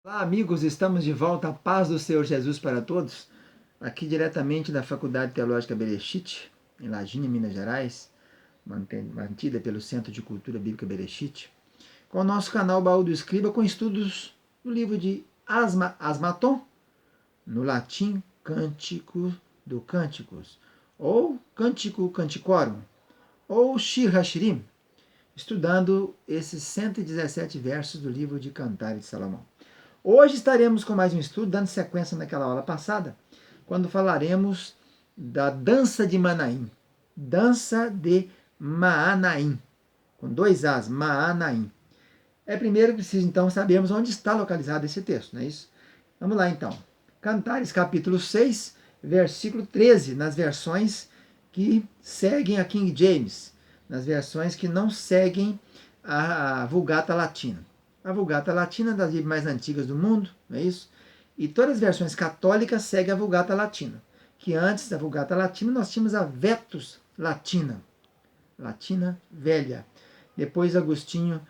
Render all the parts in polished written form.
Olá, amigos, estamos de volta. A paz do Senhor Jesus para todos. Aqui diretamente da Faculdade Teológica Berechite, em Lagina, Minas Gerais, mantida pelo Centro de Cultura Bíblica Berechite, com o nosso canal Baú do Escriba, com estudos do livro de Asmaton, no latim Cântico do Cânticos, ou Cântico Canticorum, ou Shir HaShirim, estudando esses 117 versos do livro de Cantares de Salomão. Hoje estaremos com mais um estudo, dando sequência naquela aula passada, quando falaremos da dança de Manaim. Dança de Maanaim, com dois As, Maanaim. Primeiro preciso então sabermos onde está localizado esse texto, não é isso? Vamos lá então. Cantares capítulo 6, versículo 13, nas versões que seguem a King James, nas versões que não seguem a Vulgata Latina. A Vulgata Latina é das Bíblias mais antigas do mundo, não é isso? E todas as versões católicas seguem a Vulgata Latina, que antes da Vulgata Latina nós tínhamos a Vetus Latina, Latina Velha. Depois Agostinho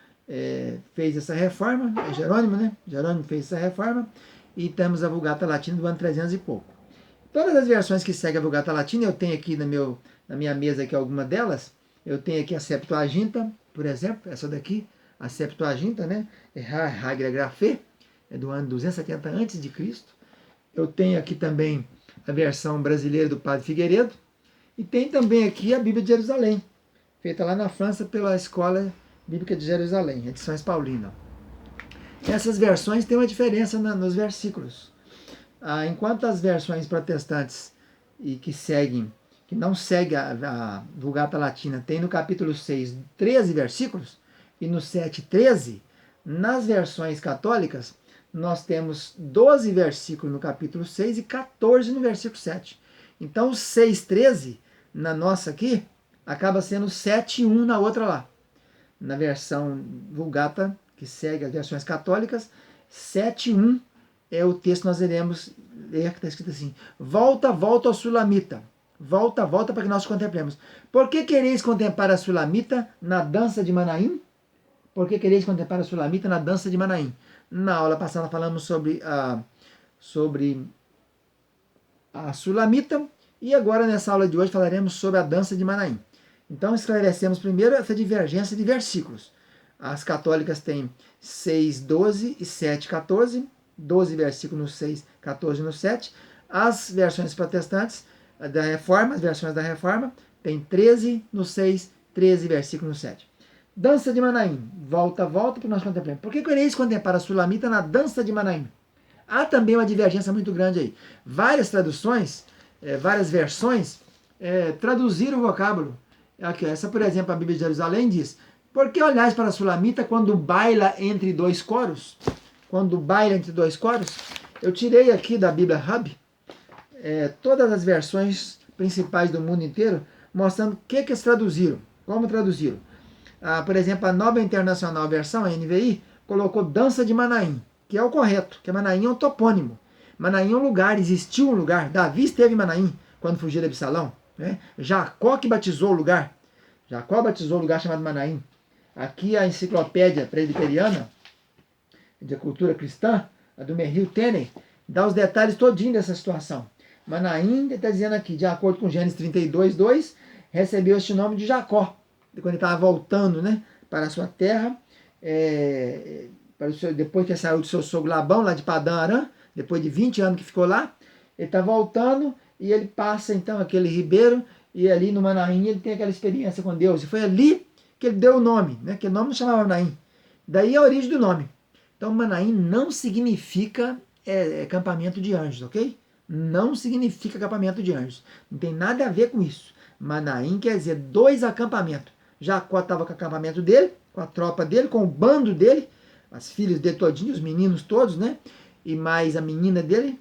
fez essa reforma, Jerônimo, né? Jerônimo fez essa reforma, e temos a Vulgata Latina do ano 300 e pouco. Todas as versões que seguem a Vulgata Latina, eu tenho aqui na minha mesa aqui alguma delas. Eu tenho aqui a Septuaginta, por exemplo, essa daqui, a Septuaginta, né? Hagia Graphe, é do ano 270 a.C. Eu tenho aqui também a versão brasileira do Padre Figueiredo, e tem também aqui a Bíblia de Jerusalém, feita lá na França pela Escola Bíblica de Jerusalém, edições Paulina. Essas versões têm uma diferença nos versículos. Enquanto as versões protestantes e que não seguem a Vulgata Latina, tem no capítulo 6 13 versículos, e no 7, 13, nas versões católicas, nós temos 12 versículos no capítulo 6 e 14 no versículo 7. Então, o 6, 13, na nossa aqui, acaba sendo 7 e 1 na outra lá. Na versão Vulgata, que segue as versões católicas, 7 e 1 é o texto que nós iremos ler, que está escrito assim: volta, volta ao Sulamita. Volta, volta para que nós contemplemos. Por que quereis contemplar a Sulamita na dança de Manaim? Por que quereis contemplar a Sulamita na dança de Manaim? Na aula passada falamos sobre a Sulamita, e agora nessa aula de hoje falaremos sobre a dança de Manaim. Então esclarecemos primeiro essa divergência de versículos. As católicas têm 6, 12 e 7, 14, 12 versículos no 6, 14 no 7. As versões protestantes da Reforma, as versões da Reforma, têm 13 no 6, 13 versículos no 7. Dança de Manaim. Volta, volta para nós contemplarmos. Por que quereis contemplar a Sulamita na dança de Manaim? Há também uma divergência muito grande aí. Várias traduções, várias versões, traduziram o vocábulo. Aqui, essa, por exemplo, a Bíblia de Jerusalém diz: por que olhais para a Sulamita quando baila entre dois coros? Quando baila entre dois coros? Eu tirei aqui da Bíblia Hub todas as versões principais do mundo inteiro, mostrando o que eles traduziram, como traduziram. Por exemplo, a Nova Internacional Versão, a NVI, colocou dança de Manaim, que é o correto, que Manaim é um topônimo. Manaim é um lugar, existiu um lugar. Davi esteve em Manaim quando fugiu de Absalão. Né? Jacó que batizou o lugar. Jacó batizou o lugar chamado Manaim. Aqui a enciclopédia presbiteriana de cultura cristã, a do Merrill Tenney, dá os detalhes todinho dessa situação. Manaim, está dizendo aqui, de acordo com Gênesis 32, 2, recebeu este nome de Jacó, quando ele estava voltando, né, para a sua terra, depois que saiu do seu sogro Labão, lá de Padã Arã, depois de 20 anos que ficou lá, ele está voltando e ele passa então aquele ribeiro, e ali no Manaim ele tem aquela experiência com Deus, e foi ali que ele deu o nome, né, que o nome não chamava Manaim. Daí a origem do nome. Então Manaim não significa acampamento de anjos, ok? Não significa acampamento de anjos. Não tem nada a ver com isso. Manaim quer dizer dois acampamentos. Jacó estava com o acampamento dele, com a tropa dele, com o bando dele, as filhas dele todinhos, os meninos todos, né? E mais a menina dele,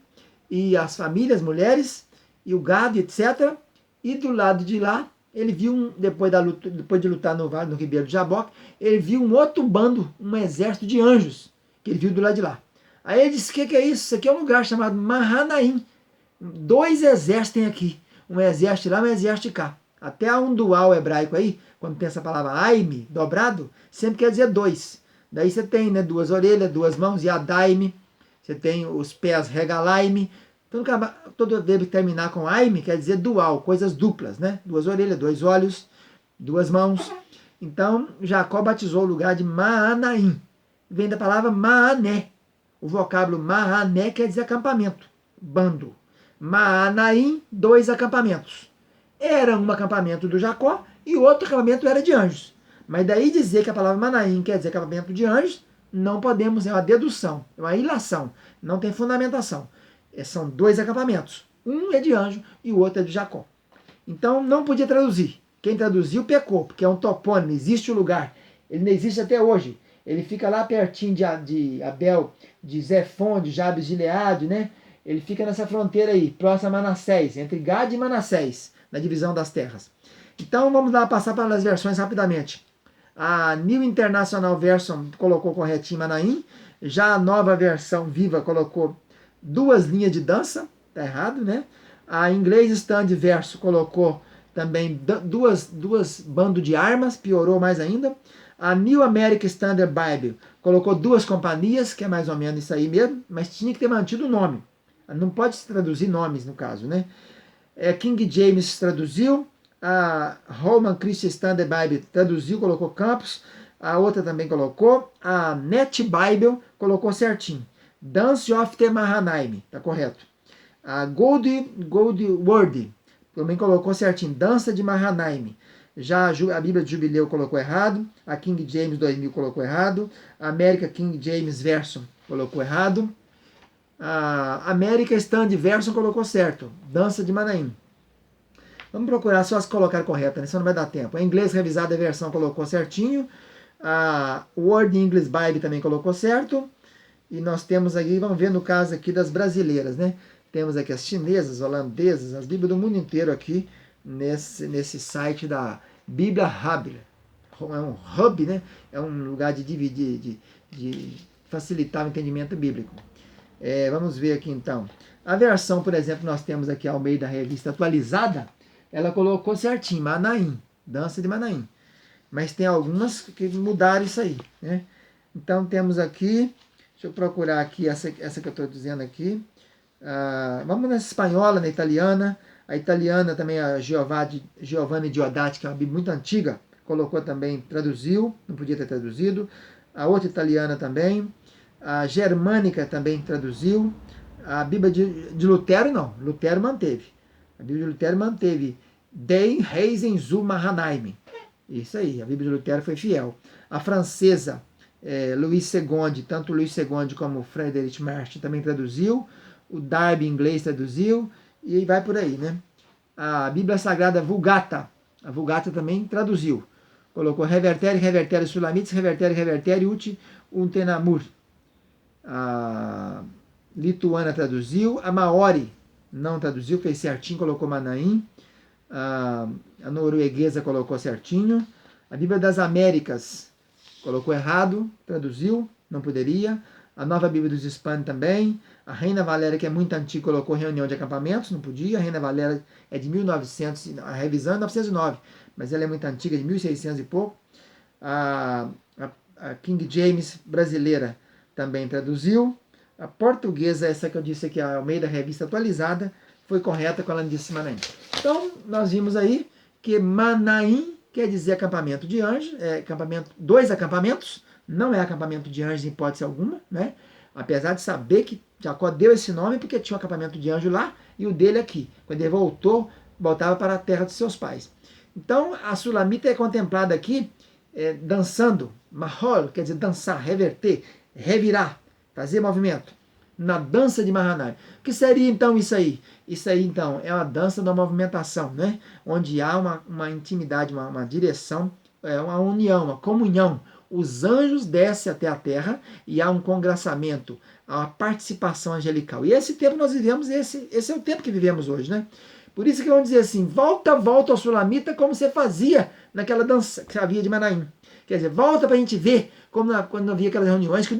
e as famílias, as mulheres, e o gado, etc. E do lado de lá, ele viu, depois de lutar no Vale, no Ribeiro de Jaboque, ele viu um outro bando, um exército de anjos, que ele viu do lado de lá. Aí ele disse: o que é isso? Isso aqui é um lugar chamado Mahanaim. Dois exércitos tem aqui. Um exército lá, um exército cá. Até um dual hebraico aí, quando tem essa palavra aime, dobrado, sempre quer dizer dois. Daí você tem, né, duas orelhas, duas mãos, e adaime. Você tem os pés regalaime. Então, todo verbo terminar com aime quer dizer dual, coisas duplas, né? Duas orelhas, dois olhos, duas mãos. Então, Jacó batizou o lugar de Maanaim. Vem da palavra Maané. O vocábulo Maané quer dizer acampamento, bando. Maanaim, 2 acampamentos. Era um acampamento do Jacó e o outro acampamento era de anjos. Mas daí dizer que a palavra Manaim quer dizer acampamento de anjos, não podemos, é uma dedução, é uma ilação, não tem fundamentação. São 2 acampamentos. Um é de anjo e o outro é de Jacó. Então não podia traduzir. Quem traduziu pecou, porque é um topônimo, existe o lugar. Ele não existe até hoje. Ele fica lá pertinho de Abel, de Zefon, de Jabes de Gileade, né? Ele fica nessa fronteira aí, próxima a Manassés, entre Gad e Manassés, na divisão das terras. Então vamos lá passar pelas versões rapidamente. A New International Version colocou corretinho Manaim, já a nova versão Viva colocou 2 linhas de dança, tá errado, né? A Inglês Stand Verso colocou também duas bando de armas, piorou mais ainda. A New American Standard Bible colocou 2 companhias, que é mais ou menos isso aí mesmo, mas tinha que ter mantido o nome. Não pode se traduzir nomes, no caso, né? King James traduziu, a Roman Christian Standard Bible traduziu, colocou campos, a outra também colocou, a Net Bible colocou certinho. Dance of the Mahanaim, tá correto. A Gold Word também colocou certinho, Dança de Mahanaim. Já a Bíblia de Jubileu colocou errado, a King James 2000 colocou errado, a América King James Version colocou errado, a América Stand Version colocou certo, Dança de Manaim. Vamos procurar só as colocar corretas, né? Senão não vai dar tempo. A Inglês Revisada a versão colocou certinho, a Word English Bible também colocou certo, e nós temos aqui, vamos ver no caso aqui das brasileiras, né? Temos aqui as chinesas, holandesas, as Bíblias do mundo inteiro aqui nesse site da Bíblia Hub. É um hub, né? É um lugar de dividir, de facilitar o entendimento bíblico. Vamos ver aqui então. A versão, por exemplo, nós temos aqui ao meio da revista atualizada, ela colocou certinho, Manaim, Dança de Manaim. Mas tem algumas que mudaram isso aí, né? Então temos aqui, deixa eu procurar aqui essa que eu estou dizendo aqui. Vamos na espanhola, na italiana. A italiana também, a Giovanni Diodati, que é uma Bíblia muito antiga, colocou também, traduziu, não podia ter traduzido. A outra italiana também. A germânica também traduziu. A Bíblia de Lutero, não. Lutero manteve. A Bíblia de Lutero manteve Den Reisen zu Mahanaim. Isso aí, a Bíblia de Lutero foi fiel. A francesa, Louis II, tanto Louis II como Frederic Martin também traduziu. O Darby inglês traduziu. E vai por aí, né? A Bíblia Sagrada Vulgata. A Vulgata também traduziu. Colocou Revertere Sulamites, Revertere Uti Untenamur. A lituana traduziu. A Maori não traduziu, fez certinho, colocou Manaim. A norueguesa colocou certinho. A Bíblia das Américas colocou errado, traduziu, não poderia. A Nova Bíblia dos Hispanos também. A Reina Valéria, que é muito antiga, colocou reunião de acampamentos, não podia. A Reina Valéria é de 1900, a revisão é 909, mas ela é muito antiga, de 1600 e pouco. A King James brasileira também traduziu. A portuguesa, essa que eu disse aqui, ao meio da revista atualizada, foi correta quando ela disse Manaim. Então, nós vimos aí que Manaim quer dizer acampamento de anjos, 2 acampamentos, não é acampamento de anjos em hipótese alguma, né? Apesar de saber que Jacó deu esse nome porque tinha um acampamento de anjo lá e o dele aqui. Quando ele voltava para a terra dos seus pais. Então, a Sulamita é contemplada aqui dançando, mahol, quer dizer dançar, reverter, revirar, fazer movimento, na dança de Mahanaim. O que seria então isso aí? Isso aí então é uma dança da movimentação, né? Onde há uma intimidade, uma direção, uma união, uma comunhão. Os anjos descem até a terra e há um congraçamento, há uma participação angelical. E esse tempo nós vivemos, esse é o tempo que vivemos hoje, né? Por isso que vamos dizer assim, volta ao Sulamita como você fazia naquela dança que havia de Manaim. Quer dizer, volta para a gente ver como quando havia aquelas reuniões que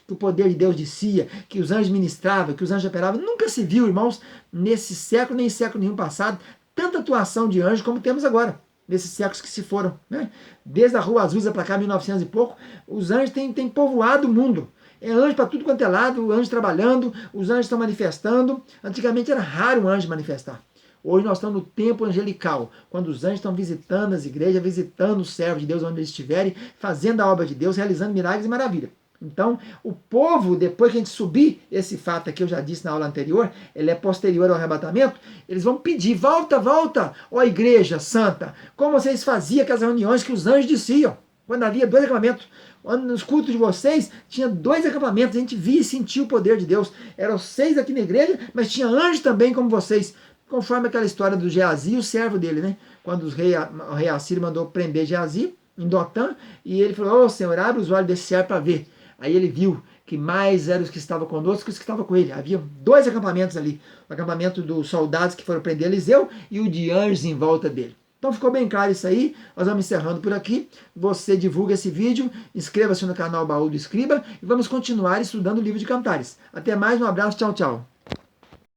o poder de Deus descia, que os anjos ministravam, que os anjos operavam. Nunca se viu, irmãos, nesse século, nem século nenhum passado, tanta atuação de anjos como temos agora, nesses séculos que se foram, né? Desde a Rua Azusa para cá, 1900 e pouco, os anjos têm povoado o mundo. É anjo para tudo quanto é lado, o anjo trabalhando, os anjos estão manifestando. Antigamente era raro um anjo manifestar. Hoje nós estamos no tempo angelical, quando os anjos estão visitando as igrejas, visitando os servos de Deus onde eles estiverem, fazendo a obra de Deus, realizando milagres e maravilhas. Então, o povo, depois que a gente subir, esse fato aqui eu já disse na aula anterior, ele é posterior ao arrebatamento, eles vão pedir, volta, volta, ó igreja santa, como vocês faziam aquelas reuniões que os anjos diziam, quando havia 2 acampamentos. Nos cultos de vocês, tinha 2 acampamentos, a gente via e sentia o poder de Deus. Eram 6 aqui na igreja, mas tinha anjos também como vocês. Conforme aquela história do Geazi, o servo dele, né? Quando o rei Assírio mandou prender Geazi em Dotã, e ele falou, ô Senhor, abre os olhos desse servo para ver. Aí ele viu que mais eram os que estavam conosco que os que estavam com ele. Havia 2 acampamentos ali. O acampamento dos soldados que foram prender Eliseu e o de anjos em volta dele. Então ficou bem claro isso aí. Nós vamos encerrando por aqui. Você divulga esse vídeo, inscreva-se no canal Baú do Escriba e vamos continuar estudando o livro de Cantares. Até mais, um abraço, tchau, tchau.